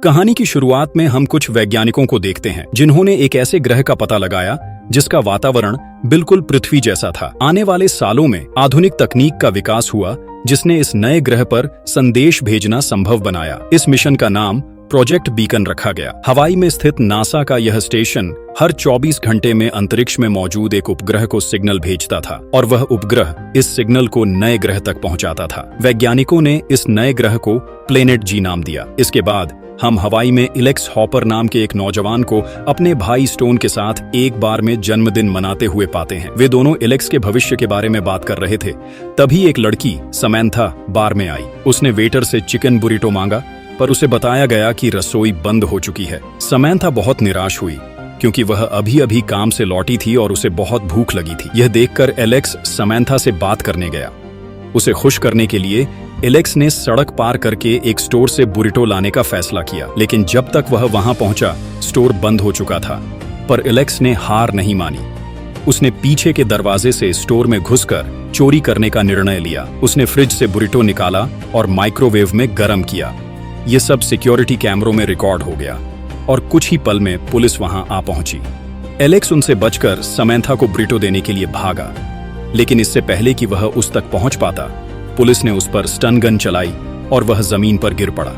कहानी की शुरुआत में हम कुछ वैज्ञानिकों को देखते हैं जिन्होंने एक ऐसे ग्रह का पता लगाया जिसका वातावरण बिल्कुल पृथ्वी जैसा था। आने वाले सालों में आधुनिक तकनीक का विकास हुआ जिसने इस नए ग्रह पर संदेश भेजना संभव बनाया। इस मिशन का नाम प्रोजेक्ट बीकन रखा गया। हवाई में स्थित नासा का यह स्टेशन हर 24 घंटे में अंतरिक्ष में मौजूद एक उपग्रह को सिग्नल भेजता था और वह उपग्रह इस सिग्नल को नए ग्रह तक पहुंचाता था। वैज्ञानिकों ने इस नए ग्रह को प्लेनेट जी नाम दिया। इसके बाद हम हवाई में एलेक्स हॉपर नाम के एक नौजवान को अपने भाई स्टोन के साथ एक बार में जन्मदिन मनाते हुए पाते हैं। वे दोनों एलेक्स के भविष्य के बारे में बात कर रहे थे। तभी एक लड़की समैंथा बार में आई। उसने वेटर से चिकन बुरिटो मांगा, पर उसे बताया गया कि रसोई बंद हो चुकी है। समैंथा बहुत निराश हुई क्योंकि वह अभी काम से लौटी थी और उसे बहुत भूख लगी थी। यह देखकर एलेक्स समैंथा से बात करने गया। उसे खुश करने के लिए एलेक्स ने सड़क पार करके एक स्टोर से बुरिटो लाने का फैसला किया, लेकिन जब तक वह वहां पहुंचा स्टोर बंद हो चुका था। पर एलेक्स ने हार नहीं मानी। उसने पीछे के दरवाजे से स्टोर में घुसकर चोरी करने का निर्णय लिया। उसने फ्रिज से बुरिटो निकाला और माइक्रोवेव में गर्म किया। ये सब सिक्योरिटी कैमरों में रिकॉर्ड हो गया और कुछ ही पल में पुलिस वहां आ पहुंची। एलेक्स उनसे बचकर समैंथा को बुरिटो देने के लिए भागा, लेकिन इससे पहले कि वह उस तक पहुंच पाता पुलिस ने उस पर स्टन गन चलाई और वह जमीन पर गिर पड़ा।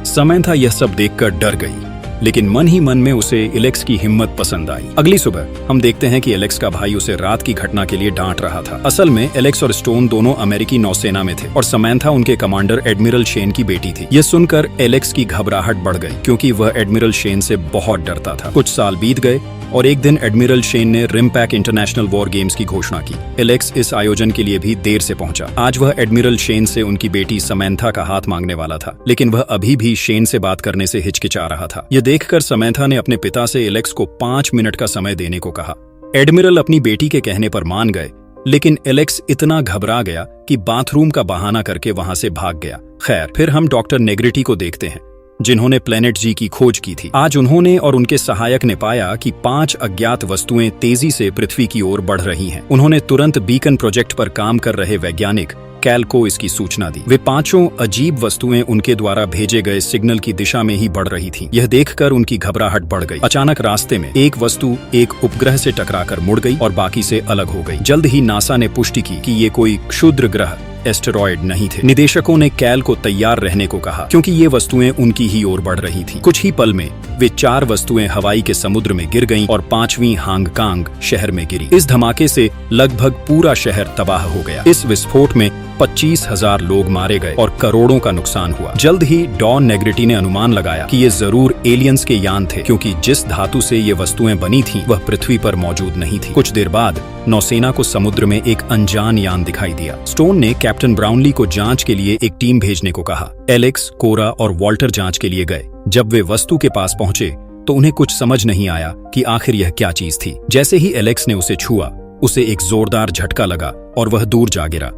समैंथा यह सब देखकर डर गई, लेकिन मन ही मन में उसे एलेक्स की हिम्मत पसंद आई। अगली सुबह हम देखते हैं कि एलेक्स का भाई उसे रात की घटना के लिए डांट रहा था। असल में एलेक्स और स्टोन दोनों अमेरिकी नौसेना में थे और समैंथा उनके कमांडर एडमिरल शेन की बेटी थी। यह सुनकर एलेक्स की घबराहट बढ़ गई क्योंकि वह एडमिरल शेन से बहुत डरता था। कुछ साल बीत गए और एक दिन एडमिरल शेन ने रिमपैक इंटरनेशनल वॉर गेम्स की घोषणा की। एलेक्स इस आयोजन के लिए भी देर से पहुंचा। आज वह एडमिरल शेन से उनकी बेटी समैंथा का हाथ मांगने वाला था, लेकिन वह अभी भी शेन से बात करने से हिचकिचा रहा था। यह देखकर समैंथा ने अपने पिता से एलेक्स को 5 मिनट का समय देने को कहा। एडमिरल अपनी बेटी के कहने पर मान गए, लेकिन एलेक्स इतना घबरा गया कि बाथरूम का बहाना करके वहां से भाग गया। खैर, फिर हम डॉक्टर नेग्रिटी को देखते हैं जिन्होंने प्लेनेट जी की खोज की थी। आज उन्होंने और उनके सहायक ने पाया कि 5 अज्ञात वस्तुएं तेजी से पृथ्वी की ओर बढ़ रही हैं। उन्होंने तुरंत बीकन प्रोजेक्ट पर काम कर रहे वैज्ञानिक कैल को इसकी सूचना दी। वे 5 अजीब वस्तुएं उनके द्वारा भेजे गए सिग्नल की दिशा में ही बढ़ रही थीं। यह देखकर उनकी घबराहट बढ़ गई। अचानक रास्ते में एक वस्तु एक उपग्रह से टकराकर मुड़ गई और बाकी से अलग हो गई। जल्द ही नासा ने पुष्टि की कि ये कोई क्षुद्र ग्रह एस्टेरॉयड नहीं थे। निदेशकों ने कैल को तैयार रहने को कहा क्योंकि ये वस्तुएं उनकी ही ओर बढ़ रही थीं। कुछ ही पल में वे 4 वस्तुएं हवाई के समुद्र में गिर गईं और 5वीं हांगकांग शहर में गिरी। इस धमाके से लगभग पूरा शहर तबाह हो गया। इस विस्फोट में 25,000 लोग मारे गए और करोड़ों का नुकसान हुआ। जल्द ही डॉन नेग्रिटी ने अनुमान लगाया कि ये जरूर एलियंस के यान थे, क्योंकि जिस धातु से ये वस्तुएं बनी थीं वह पृथ्वी पर मौजूद नहीं थी। कुछ देर बाद नौसेना को समुद्र में एक अनजान यान दिखाई दिया। स्टोन ने कैप्टन ब्राउनली को जांच के लिए एक टीम भेजने को कहा। एलेक्स, कोरा और वॉल्टर जांच के लिए गए। जब वे वस्तु के पास पहुंचे तो उन्हें कुछ समझ नहीं आया कि आखिर यह क्या चीज थी। जैसे ही एलेक्स ने उसे छुआ, उसे एक जोरदार झटका लगा और वह दूर जा गिरा।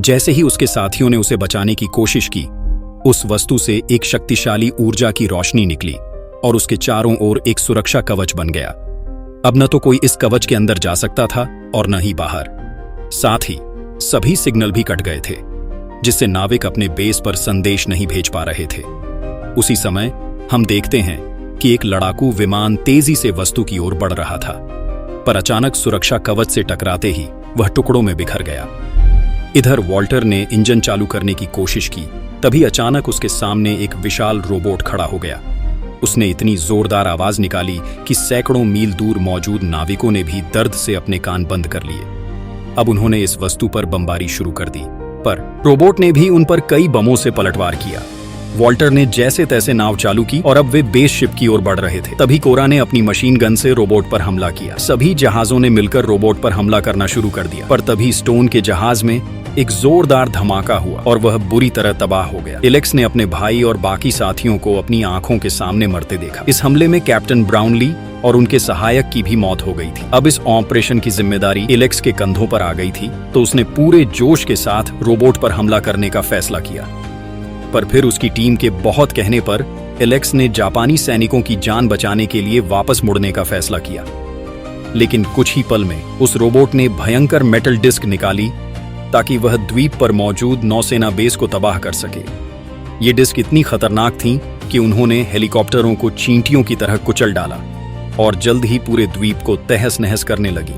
जैसे ही उसके साथियों ने उसे बचाने की कोशिश की, उस वस्तु से एक शक्तिशाली ऊर्जा की रोशनी निकली और उसके चारों ओर एक सुरक्षा कवच बन गया। अब न तो कोई इस कवच के अंदर जा सकता था और न ही बाहर। साथ ही सभी सिग्नल भी कट गए थे, जिससे नाविक अपने बेस पर संदेश नहीं भेज पा रहे थे। उसी समय हम देखते हैं कि एक लड़ाकू विमान तेजी से वस्तु की ओर बढ़ रहा था, पर अचानक सुरक्षा कवच से टकराते ही वह टुकड़ों में बिखर गया। इधर वॉल्टर ने इंजन चालू करने की कोशिश की, तभी अचानक उसके सामने एक विशाल रोबोट खड़ा हो गया। उसने इतनी जोरदार आवाज निकाली कि सैकड़ों मील दूर मौजूद नाविकों ने भी दर्द से अपने कान बंद कर लिए। अब उन्होंने इस वस्तु पर बमबारी शुरू कर दी, पर रोबोट ने भी उन पर कई बमों से पलटवार किया। वॉल्टर ने जैसे तैसे नाव चालू की और अब वे बेस शिप की ओर बढ़ रहे थे। तभी कोरा ने अपनी मशीन गन से रोबोट पर हमला किया। सभी जहाजों ने मिलकर रोबोट पर हमला करना शुरू कर दिया, पर तभी स्टोन के जहाज में एक जोरदार धमाका हुआ और वह बुरी तरह तबाह हो गया। एलेक्स ने अपने भाई और बाकी साथियों को अपनी आंखों के सामने मरते देखा। इस हमले में कैप्टन ब्राउनली और उनके सहायक की भी मौत हो गई थी। अब इस ऑपरेशन की जिम्मेदारी एलेक्स के कंधों पर आ गई थी, तो उसने पूरे जोश के साथ रोबोट पर हमला करने का फैसला किया। पर फिर उसकी टीम के बहुत कहने पर एलेक्स ने जापानी सैनिकों की जान बचाने के लिए वापस मुड़ने का फैसला किया। लेकिन कुछ ही पल में उस रोबोट ने भयंकर मेटल डिस्क निकाली ताकि वह द्वीप पर मौजूद नौसेना बेस को तबाह कर सके। ये डिस्क इतनी खतरनाक थी कि उन्होंने हेलीकॉप्टरों को चींटियों की तरह कुचल डाला और जल्द ही पूरे द्वीप को तहस नहस करने लगी।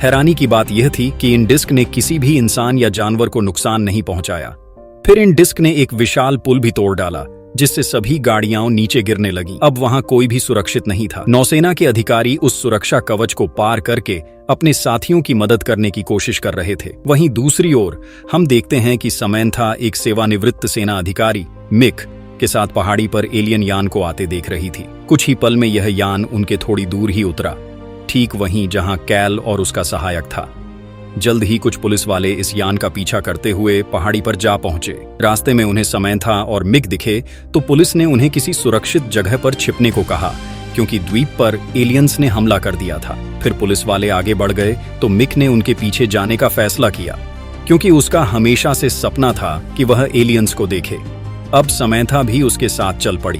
हैरानी की बात यह थी कि इन डिस्क ने किसी भी इंसान या जानवर को नुकसान नहीं पहुंचाया। फिर इन डिस्क ने एक विशाल पुल भी तोड़ डाला, जिससे सभी गाड़ियां नीचे गिरने लगीं। अब वहां कोई भी सुरक्षित नहीं था। नौसेना के अधिकारी उस सुरक्षा कवच को पार करके अपने साथियों की मदद करने की कोशिश कर रहे थे। वहीं दूसरी ओर हम देखते हैं कि समैंथा एक सेवानिवृत्त सेना अधिकारी मिक के साथ पहाड़ी पर एलियन यान को आते देख रही थी। कुछ ही पल में यह यान उनके थोड़ी दूर ही उतरा, ठीक वहीं जहां कैल और उसका सहायक था। जल्द ही कुछ पुलिस वाले इस यान का पीछा करते हुए पहाड़ी पर जा पहुंचे। रास्ते में उन्हें समैंथा और मिक दिखे तो पुलिस ने उन्हें किसी सुरक्षित जगह पर छिपने को कहा, क्योंकि द्वीप पर एलियंस ने हमला कर दिया था। फिर पुलिस वाले आगे बढ़ गए तो मिक ने उनके पीछे जाने का फैसला किया, क्योंकि उसका हमेशा से सपना था कि वह एलियंस को देखे। अब समैंथा भी उसके साथ चल पड़ी।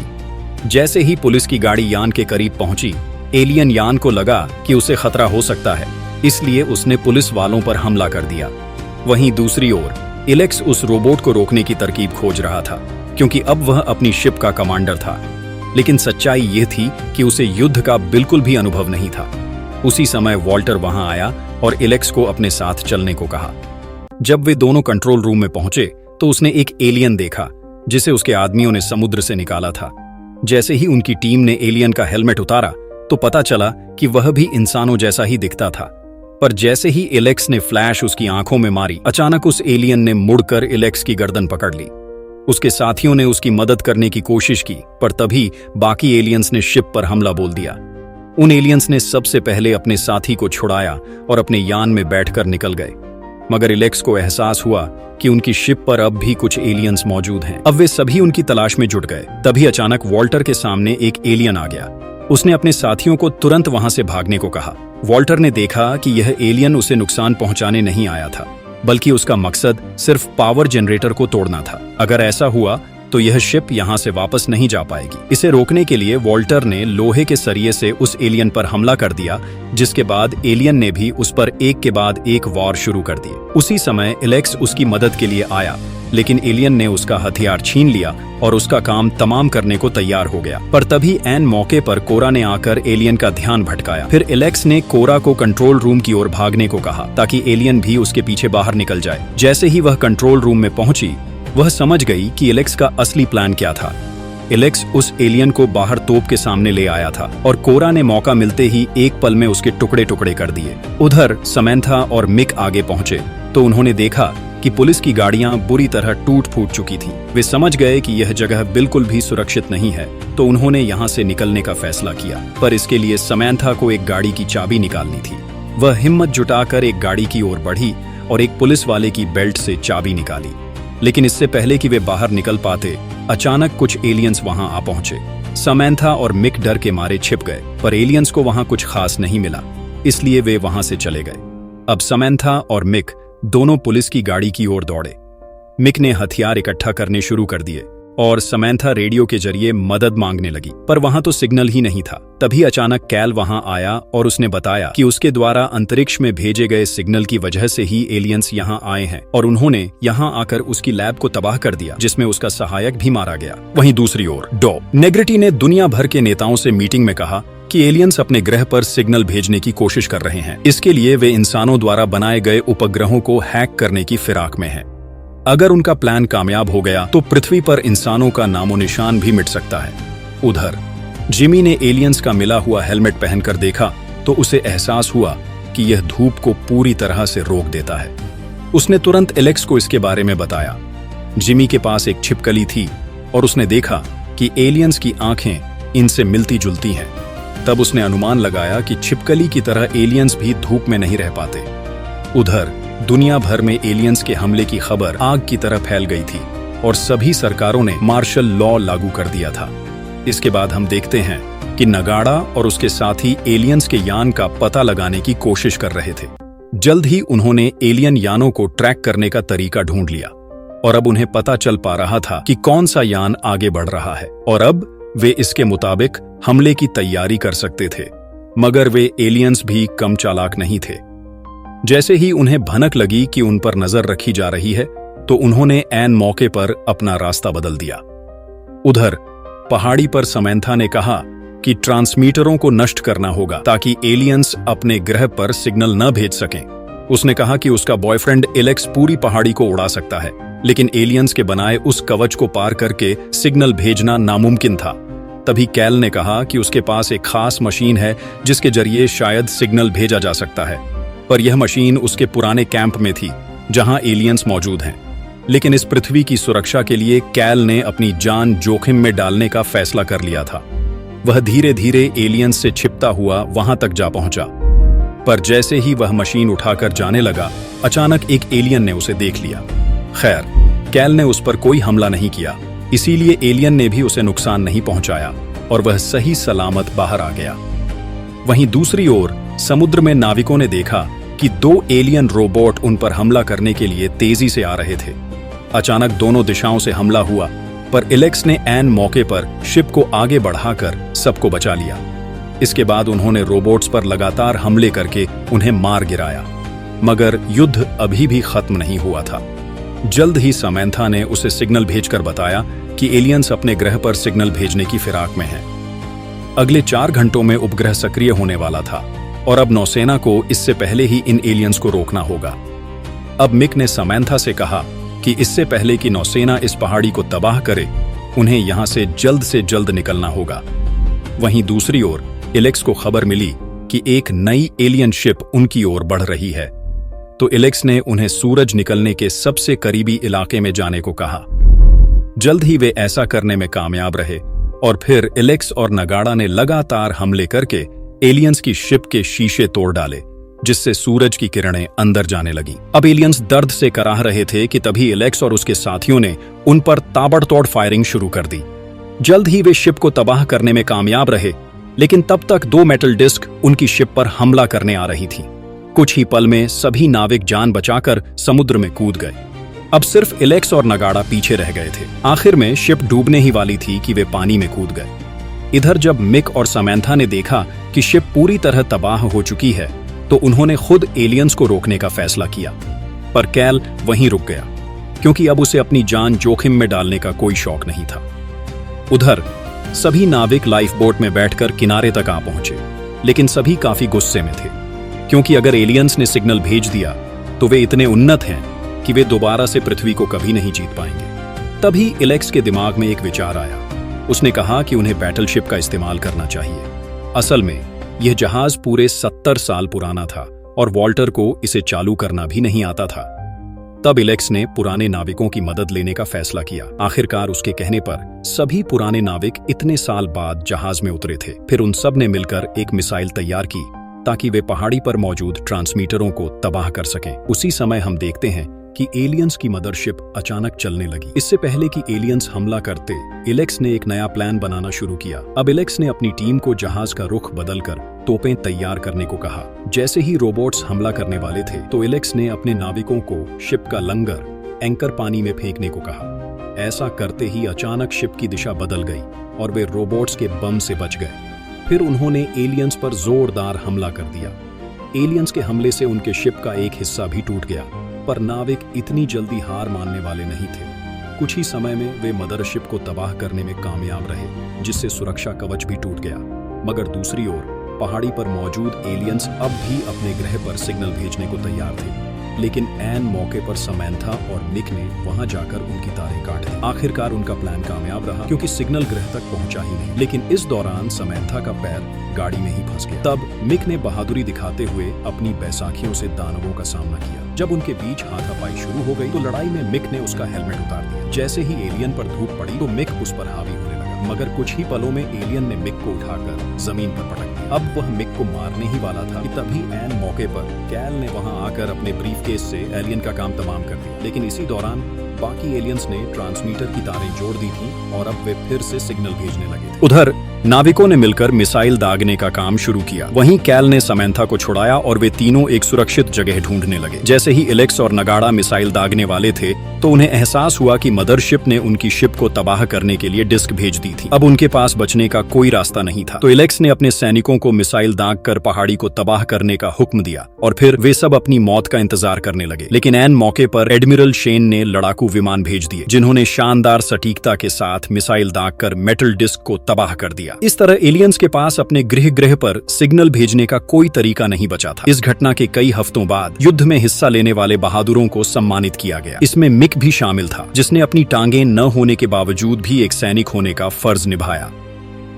जैसे ही पुलिस की गाड़ी यान के करीब पहुंची, एलियन यान को लगा कि उसे खतरा हो सकता है, इसलिए उसने पुलिस वालों पर हमला कर दिया। वहीं दूसरी ओर इलेक्स उस रोबोट को रोकने की तरकीब खोज रहा था, क्योंकि अब वह अपनी शिप का कमांडर था। लेकिन सच्चाई यह थी कि उसे युद्ध का बिल्कुल भी अनुभव नहीं था। उसी समय वॉल्टर वहां आया और इलेक्स को अपने साथ चलने को कहा। जब वे दोनों कंट्रोल रूम में पहुंचे तो उसने एक एलियन देखा, जिसे उसके आदमियों ने समुद्र से निकाला था। जैसे ही उनकी टीम ने एलियन का हेलमेट उतारा तो पता चला कि वह भी इंसानों जैसा ही दिखता था। पर जैसे ही इलेक्स ने फ्लैश उसकी आंखों में मारी, अचानक उस एलियन ने मुड़कर इलेक्स की गर्दन पकड़ ली। उसके साथियों ने उसकी मदद करने की कोशिश की, पर तभी बाकी एलियंस ने शिप पर हमला बोल दिया। उन एलियंस ने सबसे पहले अपने साथी को छुड़ाया और अपने यान में बैठकर निकल गए। मगर इलेक्स को एहसास हुआ कि उनकी शिप पर अब भी कुछ एलियंस मौजूद हैं। अब वे सभी उनकी तलाश में जुट गए। तभी अचानक वॉल्टर के सामने एक एलियन आ गया। उसने अपने साथियों को तुरंत वहां से भागने को कहा। वॉल्टर ने देखा कि यह एलियन उसे नुकसान पहुंचाने नहीं आया था, बल्कि उसका मकसद सिर्फ पावर जनरेटर को तोड़ना था। अगर ऐसा हुआ तो यह शिप यहां से वापस नहीं जा पाएगी। इसे रोकने के लिए वॉल्टर ने लोहे के सरिये से उस एलियन पर हमला कर दिया, जिसके बाद एलियन ने भी उस पर एक के बाद एक वार शुरू कर दिए। उसी समय इलेक्स उसकी मदद के लिए आया, लेकिन एलियन ने उसका हथियार छीन लिया और उसका काम तमाम करने को तैयार हो गया। पर तभी ऐन मौके पर कोरा ने आकर एलियन का ध्यान भटकाया। फिर इलेक्स ने कोरा को कंट्रोल रूम की ओर भागने को कहा, ताकि एलियन भी उसके पीछे बाहर निकल जाए। जैसे ही वह कंट्रोल रूम में पहुंची, वह समझ गई कि इलेक्स का असली प्लान क्या था। इलेक्स उस एलियन को बाहर तोप के सामने ले आया था और कोरा ने मौका मिलते ही एक पल में उसके टुकड़े टुकड़े कर दिए। उधर समैंथा और मिक आगे पहुंचे तो उन्होंने देखा कि पुलिस की गाड़ियां बुरी तरह टूट फूट चुकी थीं। वे समझ गए कि यह जगह बिल्कुल भी सुरक्षित नहीं है, तो उन्होंने यहां से निकलने का फैसला किया। पर इसके लिए समैंथा को एक गाड़ी की चाबी निकालनी थी। वह हिम्मत जुटाकर एक गाड़ी की ओर बढ़ी और एक पुलिस वाले की बेल्ट से चाबी निकाली। लेकिन इससे पहले कि वे बाहर निकल पाते, अचानक कुछ एलियंस वहां आ पहुंचे। समैंथा और मिक डर के मारे छिप गए, पर एलियंस को वहां कुछ खास नहीं मिला, इसलिए वे वहां से चले गए। अब समैंथा और मिक दोनों पुलिस की गाड़ी की ओर दौड़े। मिक ने हथियार इकट्ठा करने शुरू कर दिए और समैंथा रेडियो के जरिए मदद मांगने लगी, पर वहां तो सिग्नल ही नहीं था। तभी अचानक कैल वहां आया और उसने बताया कि उसके द्वारा अंतरिक्ष में भेजे गए सिग्नल की वजह से ही एलियंस यहां आए हैं और उन्होंने यहां आकर उसकी लैब को तबाह कर दिया, जिसमें उसका सहायक भी मारा गया। वहीं दूसरी ओर डॉ नेग्रिटी ने दुनिया भर के नेताओं से मीटिंग में कहा कि एलियंस अपने ग्रह पर सिग्नल भेजने की कोशिश कर रहे हैं। इसके लिए वे इंसानों द्वारा बनाए गए उपग्रहों को हैक करने की फिराक में हैं। अगर उनका प्लान कामयाब हो गया तो पृथ्वी पर इंसानों का नामो निशान भी मिट सकता है। उधर जिमी ने एलियंस का मिला हुआ हेलमेट पहनकर देखा तो उसे एहसास हुआ कि यह धूप को पूरी तरह से रोक देता है। उसने तुरंत एलेक्स को इसके बारे में बताया। जिमी के पास एक छिपकली थी और उसने देखा कि एलियंस की आंखें इनसे मिलती जुलती हैं। तब उसने अनुमान लगाया कि छिपकली की तरह एलियंस भी धूप में नहीं रह पाते। उधर दुनिया भर में एलियंस के हमले की खबर आग की तरह फैल गई थी और सभी सरकारों ने मार्शल लॉ लागू कर दिया था। इसके बाद हम देखते हैं कि नगाड़ा और उसके साथी एलियंस के यान का पता लगाने की कोशिश कर रहे थे। जल्द ही उन्होंने एलियन यानों को ट्रैक करने का तरीका ढूंढ लिया और अब उन्हें पता चल पा रहा था कि कौन सा यान आगे बढ़ रहा है और अब वे इसके मुताबिक हमले की तैयारी कर सकते थे। मगर वे एलियंस भी कम चालाक नहीं थे। जैसे ही उन्हें भनक लगी कि उन पर नजर रखी जा रही है, तो उन्होंने ऐन मौके पर अपना रास्ता बदल दिया। उधर पहाड़ी पर समैंथा ने कहा कि ट्रांसमीटरों को नष्ट करना होगा ताकि एलियंस अपने ग्रह पर सिग्नल न भेज सकें। उसने कहा कि उसका बॉयफ्रेंड एलेक्स पूरी पहाड़ी को उड़ा सकता है, लेकिन एलियंस के बनाए उस कवच को पार करके सिग्नल भेजना नामुमकिन था। तभी कैल ने कहा कि उसके पास एक खास मशीन है जिसके जरिए शायद सिग्नल भेजा जा सकता है, पर यह मशीन उसके पुराने कैंप में थी जहां एलियंस मौजूद हैं। लेकिन इस पृथ्वी की सुरक्षा के लिए कैल ने अपनी जान जोखिम में डालने का फैसला कर लिया था। वह धीरे धीरे एलियंस से छिपता हुआ वहां तक जा पहुंचा, पर जैसे ही वह मशीन उठाकर जाने लगा, अचानक एक एलियन ने उसे देख लिया। खैर, कैल ने उस पर कोई हमला नहीं किया, इसीलिए एलियन ने भी उसे नुकसान नहीं पहुंचाया और वह सही सलामत बाहर आ गया। वहीं दूसरी ओर समुद्र में नाविकों ने देखा कि 2 एलियन रोबोट उन पर हमला करने के लिए तेजी से आ रहे थे। अचानक दोनों दिशाओं से हमला हुआ, पर एलेक्स ने ऐन मौके पर शिप को आगे बढ़ाकर सबको बचा लिया। इसके बाद उन्होंने रोबोट्स पर लगातार हमले करके उन्हें मार गिराया, मगर युद्ध अभी भी खत्म नहीं हुआ था। जल्द ही समैंथा ने उसे सिग्नल भेजकर बताया कि एलियंस अपने ग्रह पर सिग्नल भेजने की फिराक में हैं। अगले 4 घंटों में उपग्रह सक्रिय होने वाला था और अब नौसेना को इससे पहले ही इन एलियंस को रोकना होगा। अब मिक ने समैंथा से कहा कि इससे पहले कि नौसेना इस पहाड़ी को तबाह करे, उन्हें यहां से जल्द निकलना होगा। वहीं दूसरी ओर एलेक्स को खबर मिली कि एक नई एलियन शिप उनकी ओर बढ़ रही है, तो एलेक्स ने उन्हें सूरज निकलने के सबसे करीबी इलाके में जाने को कहा। जल्द ही वे ऐसा करने में कामयाब रहे और फिर एलेक्स और नगाड़ा ने लगातार हमले करके एलियंस की शिप के शीशे तोड़ डाले, जिससे सूरज की किरणें अंदर जाने लगीं। अब एलियंस दर्द से कराह रहे थे कि तभी एलेक्स और उसके साथियों ने उन पर ताबड़तोड़ फायरिंग शुरू कर दी। जल्द ही वे शिप को तबाह करने में कामयाब रहे, लेकिन तब तक 2 मेटल डिस्क उनकी शिप पर हमला करने आ रही थी। कुछ ही पल में सभी नाविक जान बचाकर समुद्र में कूद गए। अब सिर्फ एलेक्स और नगाड़ा पीछे रह गए थे। आखिर में शिप डूबने ही वाली थी कि वे पानी में कूद गए। इधर जब मिक और समैंथा ने देखा कि शिप पूरी तरह तबाह हो चुकी है, तो उन्होंने खुद एलियंस को रोकने का फैसला किया, पर कैल वहीं रुक गया, क्योंकि अब उसे अपनी जान जोखिम में डालने का कोई शौक नहीं था। उधर सभी नाविक लाइफ बोट में बैठकर किनारे तक आ पहुंचे, लेकिन सभी काफी गुस्से में थे, क्योंकि अगर एलियंस ने सिग्नल भेज दिया तो वे इतने उन्नत हैं कि वे दोबारा से पृथ्वी को कभी नहीं जीत पाएंगे। तभी एलेक्स के दिमाग में एक विचार आया। उसने कहा कि उन्हें बैटलशिप का इस्तेमाल करना चाहिए। असल में यह जहाज पूरे 70 साल पुराना था और वॉल्टर को इसे चालू करना भी नहीं आता था। तब एलेक्स ने पुराने नाविकों की मदद लेने का फैसला किया। आखिरकार उसके कहने पर सभी पुराने नाविक इतने साल बाद जहाज में उतरे थे। फिर उन सब ने मिलकर एक मिसाइल तैयार की ताकि वे पहाड़ी पर मौजूद ट्रांसमीटरों को तबाह कर सकें। उसी समय हम देखते हैं कि एलियंस की मदरशिप अचानक चलने लगी। इससे पहले कि एलियंस हमला करते, एलेक्स ने एक नया प्लान बनाना शुरू किया। अब एलेक्स ने अपनी टीम को जहाज का रुख बदलकर तोपें तैयार करने को कहा। जैसे ही रोबोट्स हमला करने वाले थे, तो एलेक्स ने अपने नाविकों को शिप का लंगर एंकर पानी में फेंकने को कहा। ऐसा करते ही अचानक शिप की दिशा बदल गई और वे रोबोट्स के बम से बच गए। फिर उन्होंने एलियंस पर जोरदार हमला कर दिया। एलियंस के हमले से उनके शिप का एक हिस्सा भी टूट गया, पर नाविक इतनी जल्दी हार मानने वाले नहीं थे। कुछ ही समय में वे मदरशिप को तबाह करने में कामयाब रहे, जिससे सुरक्षा कवच भी टूट गया। मगर दूसरी ओर पहाड़ी पर मौजूद एलियंस अब भी अपने ग्रह पर सिग्नल भेजने को तैयार थे, लेकिन ऐन मौके पर समैंथा और मिक ने वहां जाकर उनकी तारें काट दी। आखिरकार उनका प्लान कामयाब रहा, क्योंकि सिग्नल ग्रह तक पहुंचा ही नहीं। लेकिन इस दौरान समैंथा का पैर गाड़ी में ही फंस गया। तब मिक ने बहादुरी दिखाते हुए अपनी बैसाखियों से दानवों का सामना किया। जब उनके बीच हाथापाई शुरू हो गई, तो लड़ाई में मिक ने उसका हेलमेट उतार दिया। जैसे ही एलियन पर धूप पड़ी, तो मिक उस पर हावी होने लगा। मगर कुछ ही पलों में एलियन ने मिक को उठाकर जमीन पर पटक दिया। अब वह मिक को मारने ही वाला था कि तभी ऐन मौके पर कैल ने वहां आकर अपने ब्रीफकेस से एलियन का काम तमाम कर दिया। लेकिन इसी दौरान बाकी एलियंस ने ट्रांसमीटर की तारें जोड़ दी थी और अब वे फिर से सिग्नल भेजने लगे थे। उधर नाविकों ने मिलकर मिसाइल दागने का काम शुरू किया। वहीं कैल ने समैंथा को छुड़ाया और वे तीनों एक सुरक्षित जगह ढूंढने लगे। जैसे ही एलेक्स और नगाड़ा मिसाइल दागने वाले थे तो उन्हें एहसास हुआ कि मदरशिप ने उनकी शिप को तबाह करने के लिए डिस्क भेज दी थी। अब उनके पास बचने का कोई रास्ता नहीं था। तो एलेक्स ने अपने सैनिकों को मिसाइल दाग कर पहाड़ी को तबाह करने का हुक्म दिया और फिर वे सब अपनी मौत का इंतजार करने लगे। लेकिन ऐन मौके पर एडमिरल शेन ने लड़ाकू विमान भेज दिए, जिन्होंने शानदार सटीकता के साथ मिसाइल दाग कर मेटल डिस्क को तबाह कर दिया। इस तरह एलियंस के पास अपने गृह पर सिग्नल भेजने का कोई तरीका नहीं बचा था। इस घटना के कई हफ्तों बाद युद्ध में हिस्सा लेने वाले बहादुरों को सम्मानित किया गया। इसमें मिक भी शामिल था, जिसने अपनी टांगें न होने के बावजूद भी एक सैनिक होने का फर्ज निभाया।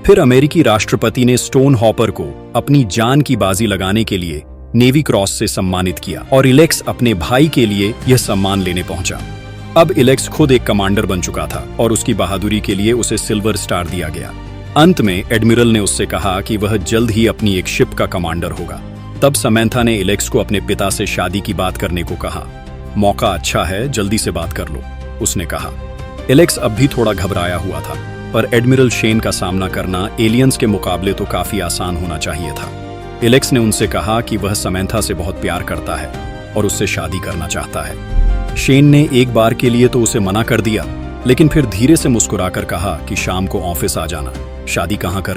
फिर अमेरिकी राष्ट्रपति ने स्टोन हॉपर को अपनी जान की बाजी लगाने के लिए नेवी क्रॉस से सम्मानित किया और एलेक्स अपने भाई के लिए यह सम्मान लेने पहुंचा। अब एलेक्स खुद एक कमांडर बन चुका था और उसकी बहादुरी के लिए उसे सिल्वर स्टार दिया गया। अंत में एडमिरल ने उससे कहा कि वह जल्द ही अपनी एक शिप का कमांडर होगा। तब समैंथा ने एलेक्स को अपने पिता से शादी की बात करने को कहा। मौका अच्छा है, जल्दी से बात कर लो, उसने कहा। एलेक्स अब भी थोड़ा घबराया हुआ था, पर एडमिरल शेन का सामना करना एलियंस के मुकाबले तो काफी आसान होना चाहिए था। एलेक्स ने उनसे कहा कि वह समैंथा से बहुत प्यार करता है और उससे शादी करना चाहता है। शेन ने एक बार के लिए तो उसे मना कर दिया, लेकिन फिर धीरे से मुस्कुराकर कहा कि शाम को ऑफिस आ जाना, शादी कहाँ कर